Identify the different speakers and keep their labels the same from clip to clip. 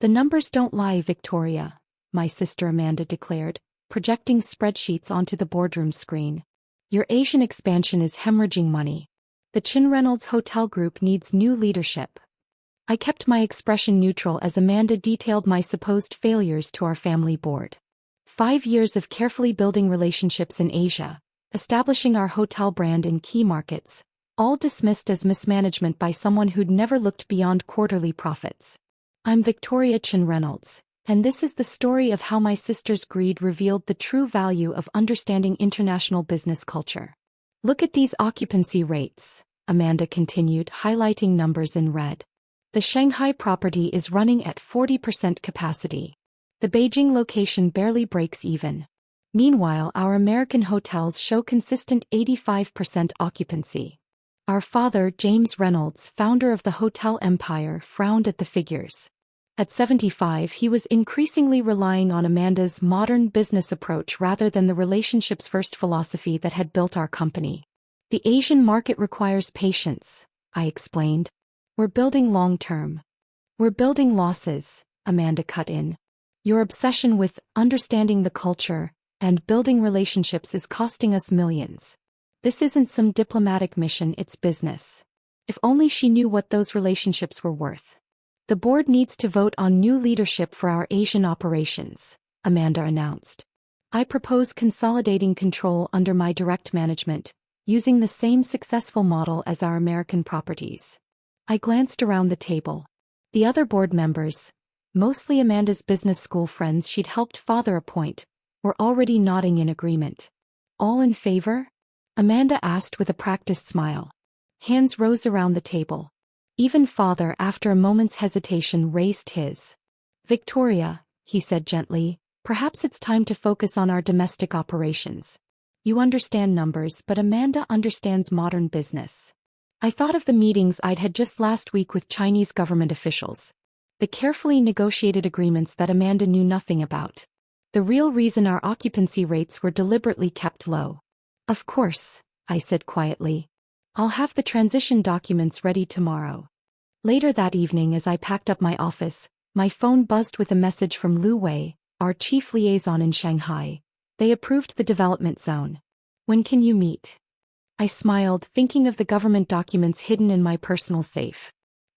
Speaker 1: The numbers don't lie, Victoria, my sister Amanda declared, projecting spreadsheets onto the boardroom screen. Your Asian expansion is hemorrhaging money. The Chen-Reynolds Hotel Group needs new leadership. I kept my expression neutral as Amanda detailed my supposed failures to our family board. 5 years of carefully building relationships in Asia, establishing our hotel brand in key markets, all dismissed as mismanagement by someone who'd never looked beyond quarterly profits. I'm Victoria Chen-Reynolds, and this is the story of how my sister's greed revealed the true value of understanding international business culture. Look at these occupancy rates, Amanda continued, highlighting numbers in red. The Shanghai property is running at 40% capacity. The Beijing location barely breaks even. Meanwhile, our American hotels show consistent 85% occupancy. Our father, James Reynolds, founder of the hotel empire, frowned at the figures. At 75, he was increasingly relying on Amanda's modern business approach rather than the relationships-first philosophy that had built our company. The Asian market requires patience, I explained. We're building long-term. We're building losses, Amanda cut in. Your obsession with understanding the culture and building relationships is costing us millions. This isn't some diplomatic mission, it's business. If only she knew what those relationships were worth. The board needs to vote on new leadership for our Asian operations, Amanda announced. I propose consolidating control under my direct management, using the same successful model as our American properties. I glanced around the table. The other board members, mostly Amanda's business school friends she'd helped father appoint, were already nodding in agreement. All in favor? Amanda asked with a practiced smile. Hands rose around the table. Even father, after a moment's hesitation, raised his. Victoria, he said gently, perhaps it's time to focus on our domestic operations. You understand numbers, but Amanda understands modern business. I thought of the meetings I'd had just last week with Chinese government officials. The carefully negotiated agreements that Amanda knew nothing about. The real reason our occupancy rates were deliberately kept low. Of course, I said quietly. I'll have the transition documents ready tomorrow. Later that evening, as I packed up my office, my phone buzzed with a message from Lu Wei, our chief liaison in Shanghai. They approved the development zone. When can you meet? I smiled, thinking of the government documents hidden in my personal safe.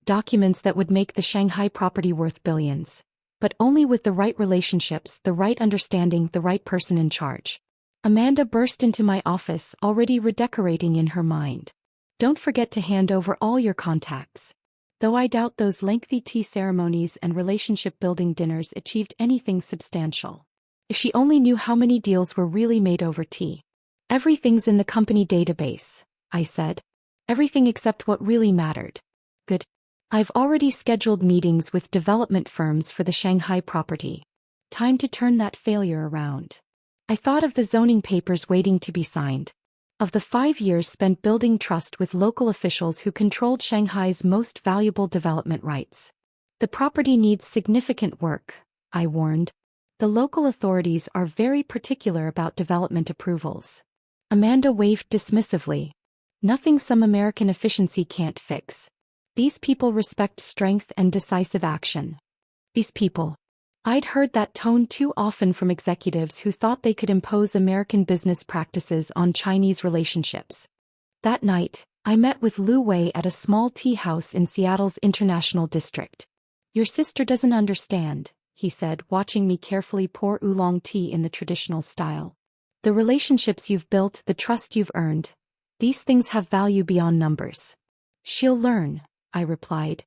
Speaker 1: Documents that would make the Shanghai property worth billions. But only with the right relationships, the right understanding, the right person in charge. Amanda burst into my office, already redecorating in her mind. Don't forget to hand over all your contacts. Though I doubt those lengthy tea ceremonies and relationship-building dinners achieved anything substantial. If she only knew how many deals were really made over tea. Everything's in the company database, I said. Everything except what really mattered. Good. I've already scheduled meetings with development firms for the Shanghai property. Time to turn that failure around. I thought of the zoning papers waiting to be signed. Of the 5 years spent building trust with local officials who controlled Shanghai's most valuable development rights. The property needs significant work, I warned. The local authorities are very particular about development approvals. Amanda waved dismissively. Nothing some American efficiency can't fix. These people respect strength and decisive action. These people. I'd heard that tone too often from executives who thought they could impose American business practices on Chinese relationships. That night, I met with Lu Wei at a small tea house in Seattle's International District. Your sister doesn't understand, he said, watching me carefully pour oolong tea in the traditional style. The relationships you've built, the trust you've earned, these things have value beyond numbers. She'll learn, I replied.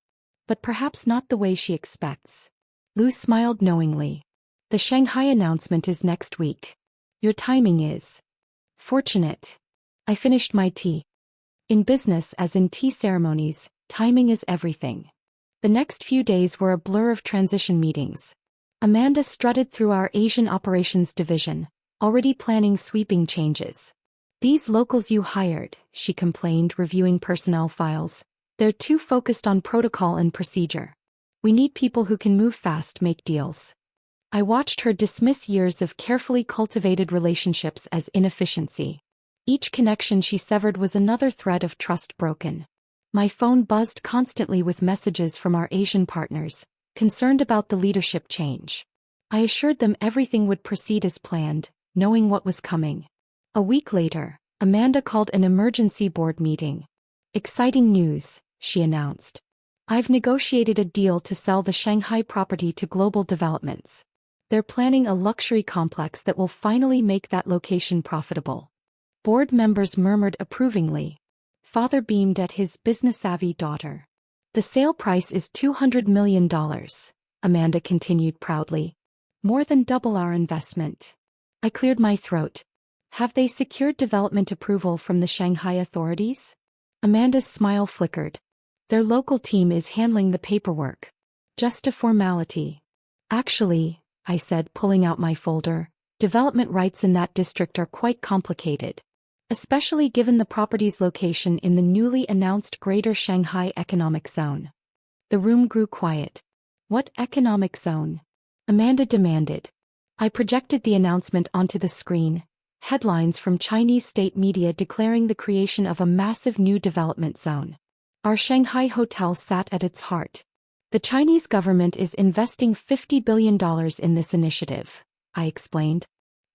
Speaker 1: But perhaps not the way she expects. Lu smiled knowingly. The Shanghai announcement is next week. Your timing is fortunate. I finished my tea. In business, as in tea ceremonies, timing is everything. The next few days were a blur of transition meetings. Amanda strutted through our Asian operations division, already planning sweeping changes. These locals you hired, she complained, reviewing personnel files. They're too focused on protocol and procedure. We need people who can move fast, make deals. I watched her dismiss years of carefully cultivated relationships as inefficiency. Each connection she severed was another thread of trust broken. My phone buzzed constantly with messages from our Asian partners, concerned about the leadership change. I assured them everything would proceed as planned, knowing what was coming. A week later, Amanda called an emergency board meeting. "Exciting news," she announced. "I've negotiated a deal to sell the Shanghai property to Global Developments. They're planning a luxury complex that will finally make that location profitable." Board members murmured approvingly. Father beamed at his business-savvy daughter. "The sale price is $200 million, Amanda continued proudly. "More than double our investment." I cleared my throat. "Have they secured development approval from the Shanghai authorities?" Amanda's smile flickered. "Their local team is handling the paperwork. Just a formality." "Actually," I said, pulling out my folder, "development rights in that district are quite complicated. Especially given the property's location in the newly announced Greater Shanghai Economic Zone." The room grew quiet. "What economic zone?" Amanda demanded. I projected the announcement onto the screen, headlines from Chinese state media declaring the creation of a massive new development zone. Our Shanghai hotel sat at its heart. "The Chinese government is investing $50 billion in this initiative," I explained.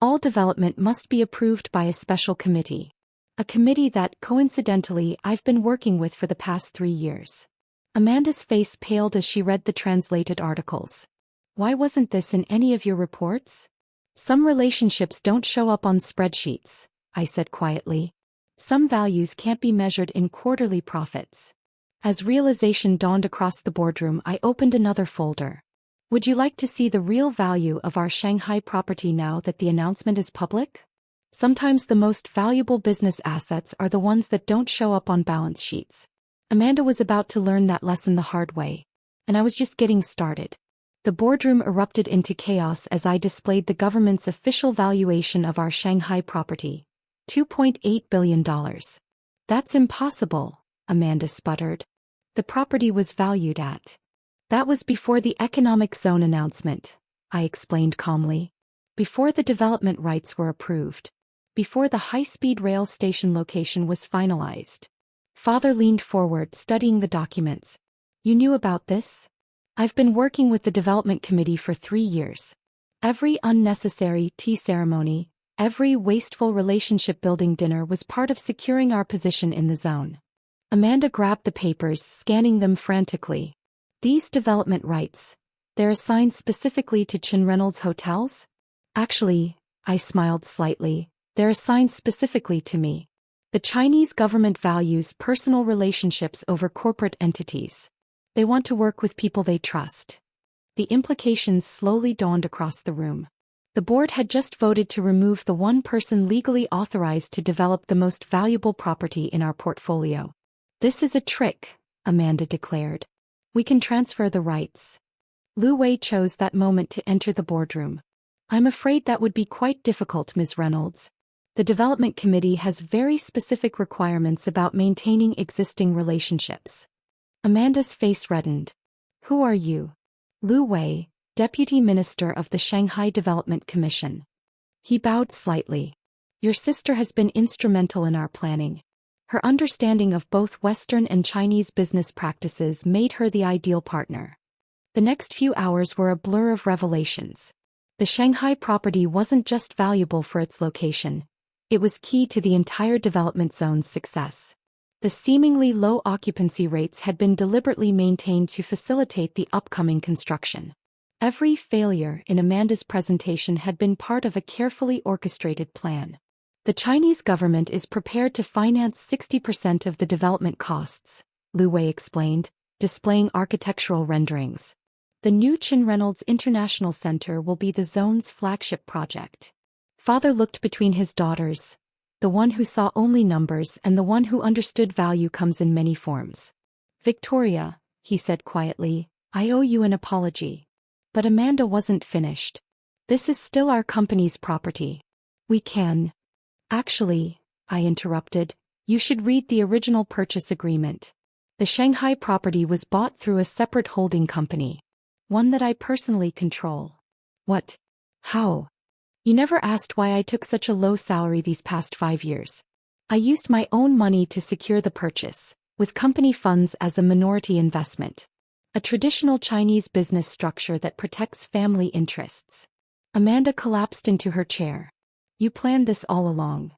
Speaker 1: "All development must be approved by a special committee. A committee that, coincidentally, I've been working with for the past 3 years." Amanda's face paled as she read the translated articles. "Why wasn't this in any of your reports?" "Some relationships don't show up on spreadsheets," I said quietly. "Some values can't be measured in quarterly profits." As realization dawned across the boardroom, I opened another folder. "Would you like to see the real value of our Shanghai property now that the announcement is public? Sometimes the most valuable business assets are the ones that don't show up on balance sheets." Amanda was about to learn that lesson the hard way. And I was just getting started. The boardroom erupted into chaos as I displayed the government's official valuation of our Shanghai property. $2.8 billion. "That's impossible," Amanda sputtered. "The property was valued at." "That was before the economic zone announcement," I explained calmly. "Before the development rights were approved. Before the high-speed rail station location was finalized." Father leaned forward, studying the documents. "You knew about this?" "I've been working with the development committee for 3 years. Every unnecessary tea ceremony, every wasteful relationship-building dinner was part of securing our position in the zone." Amanda grabbed the papers, scanning them frantically. "These development rights, they're assigned specifically to Chen-Reynolds hotels?" "Actually," I smiled slightly, "they're assigned specifically to me. The Chinese government values personal relationships over corporate entities. They want to work with people they trust." The implications slowly dawned across the room. The board had just voted to remove the one person legally authorized to develop the most valuable property in our portfolio. "This is a trick," Amanda declared. "We can transfer the rights." Lu Wei chose that moment to enter the boardroom. "I'm afraid that would be quite difficult, Ms. Reynolds. The development committee has very specific requirements about maintaining existing relationships." Amanda's face reddened. "Who are you?" "Lu Wei, Deputy Minister of the Shanghai Development Commission." He bowed slightly. "Your sister has been instrumental in our planning. Her understanding of both Western and Chinese business practices made her the ideal partner." The next few hours were a blur of revelations. The Shanghai property wasn't just valuable for its location. It was key to the entire development zone's success. The seemingly low occupancy rates had been deliberately maintained to facilitate the upcoming construction. Every failure in Amanda's presentation had been part of a carefully orchestrated plan. "The Chinese government is prepared to finance 60% of the development costs," Lu Wei explained, displaying architectural renderings. "The new Chen-Reynolds International Center will be the zone's flagship project." Father looked between his daughters. The one who saw only numbers and the one who understood value comes in many forms. "Victoria," he said quietly, "I owe you an apology." But Amanda wasn't finished. "This is still our company's property. We can—" "Actually," I interrupted, "you should read the original purchase agreement. The Shanghai property was bought through a separate holding company. One that I personally control." "What? How?" "You never asked why I took such a low salary these past 5 years. I used my own money to secure the purchase, with company funds as a minority investment. A traditional Chinese business structure that protects family interests. Amanda collapsed into her chair. You planned this all along.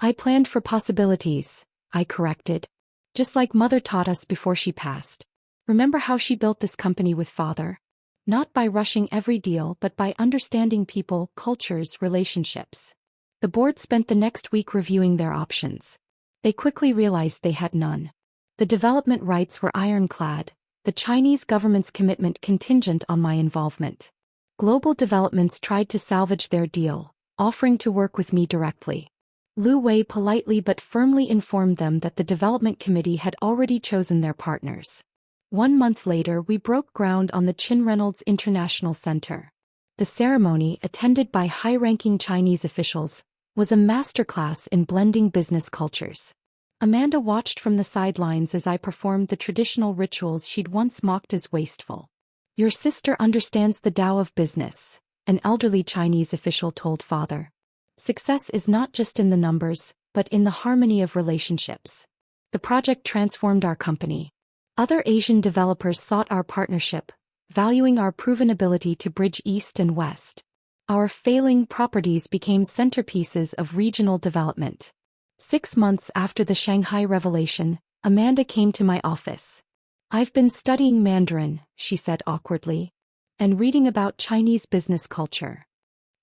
Speaker 1: I planned for possibilities, I corrected. Just like Mother taught us before she passed. Remember how she built this company with Father? Not by rushing every deal but by understanding people, cultures, relationships. The board spent the next week reviewing their options. They quickly realized they had none. The development rights were ironclad, the Chinese government's commitment contingent on my involvement. Global Developments tried to salvage their deal, offering to work with me directly. Lu Wei politely but firmly informed them that the development committee had already chosen their partners. 1 month later we broke ground on the Chen-Reynolds International Center. The ceremony, attended by high-ranking Chinese officials, was a masterclass in blending business cultures. Amanda watched from the sidelines as I performed the traditional rituals she'd once mocked as wasteful. Your sister understands the Tao of business, an elderly Chinese official told Father. Success is not just in the numbers, but in the harmony of relationships. The project transformed our company. Other Asian developers sought our partnership, valuing our proven ability to bridge East and West. Our failing properties became centerpieces of regional development. 6 months after the Shanghai revelation, Amanda came to my office. I've been studying Mandarin, she said awkwardly, and reading about Chinese business culture.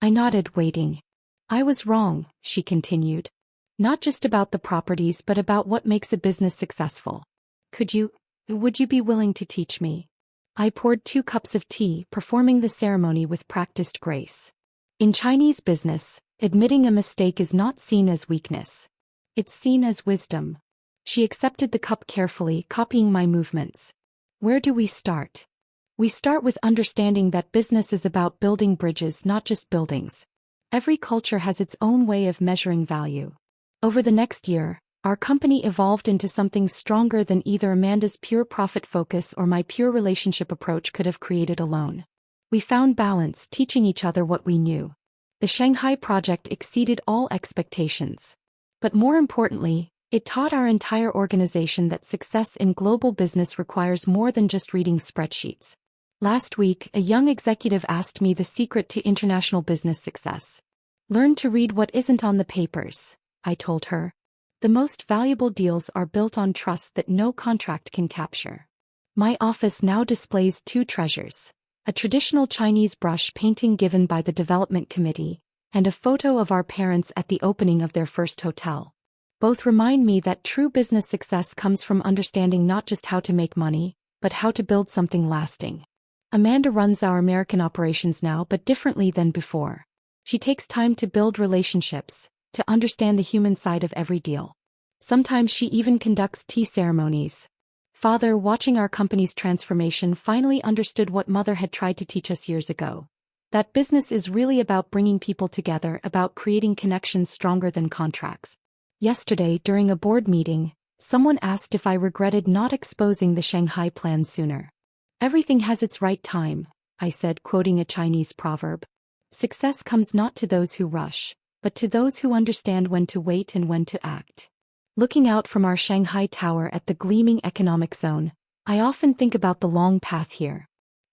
Speaker 1: I nodded, waiting. I was wrong, she continued. Not just about the properties but about what makes a business successful. Would you be willing to teach me? I poured 2 cups of tea, performing the ceremony with practiced grace. In Chinese business, admitting a mistake is not seen as weakness. It's seen as wisdom. She accepted the cup carefully, copying my movements. Where do we start? We start with understanding that business is about building bridges, not just buildings. Every culture has its own way of measuring value. Over the next year, our company evolved into something stronger than either Amanda's pure profit focus or my pure relationship approach could have created alone. We found balance, teaching each other what we knew. The Shanghai project exceeded all expectations. But more importantly, it taught our entire organization that success in global business requires more than just reading spreadsheets. Last week, a young executive asked me the secret to international business success. Learn to read what isn't on the papers, I told her. The most valuable deals are built on trust that no contract can capture. My office now displays 2 treasures: a traditional Chinese brush painting given by the development committee, and a photo of our parents at the opening of their first hotel. Both remind me that true business success comes from understanding not just how to make money, but how to build something lasting. Amanda runs our American operations now, but differently than before. She takes time to build relationships, to understand the human side of every deal. Sometimes she even conducts tea ceremonies. Father, watching our company's transformation, finally understood what Mother had tried to teach us years ago. That business is really about bringing people together, about creating connections stronger than contracts. Yesterday, during a board meeting, someone asked if I regretted not exposing the Shanghai plan sooner. Everything has its right time, I said, quoting a Chinese proverb. Success comes not to those who rush, but to those who understand when to wait and when to act. Looking out from our Shanghai tower at the gleaming economic zone, I often think about the long path here.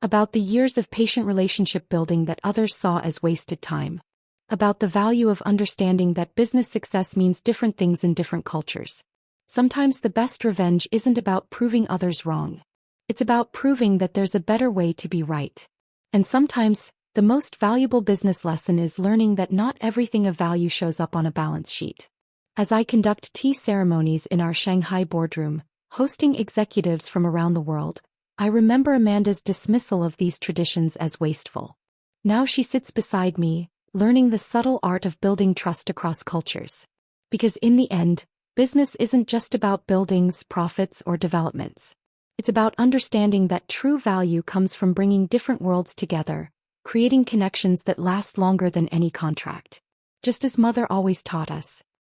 Speaker 1: About the years of patient relationship building that others saw as wasted time. About the value of understanding that business success means different things in different cultures. Sometimes the best revenge isn't about proving others wrong. It's about proving that there's a better way to be right. And sometimes, the most valuable business lesson is learning that not everything of value shows up on a balance sheet. As I conduct tea ceremonies in our Shanghai boardroom, hosting executives from around the world, I remember Amanda's dismissal of these traditions as wasteful. Now she sits beside me, learning the subtle art of building trust across cultures. Because in the end, business isn't just about buildings, profits, or developments. It's about understanding that true value comes from bringing different worlds together, creating connections that last longer than any contract. Just as Mother always taught us.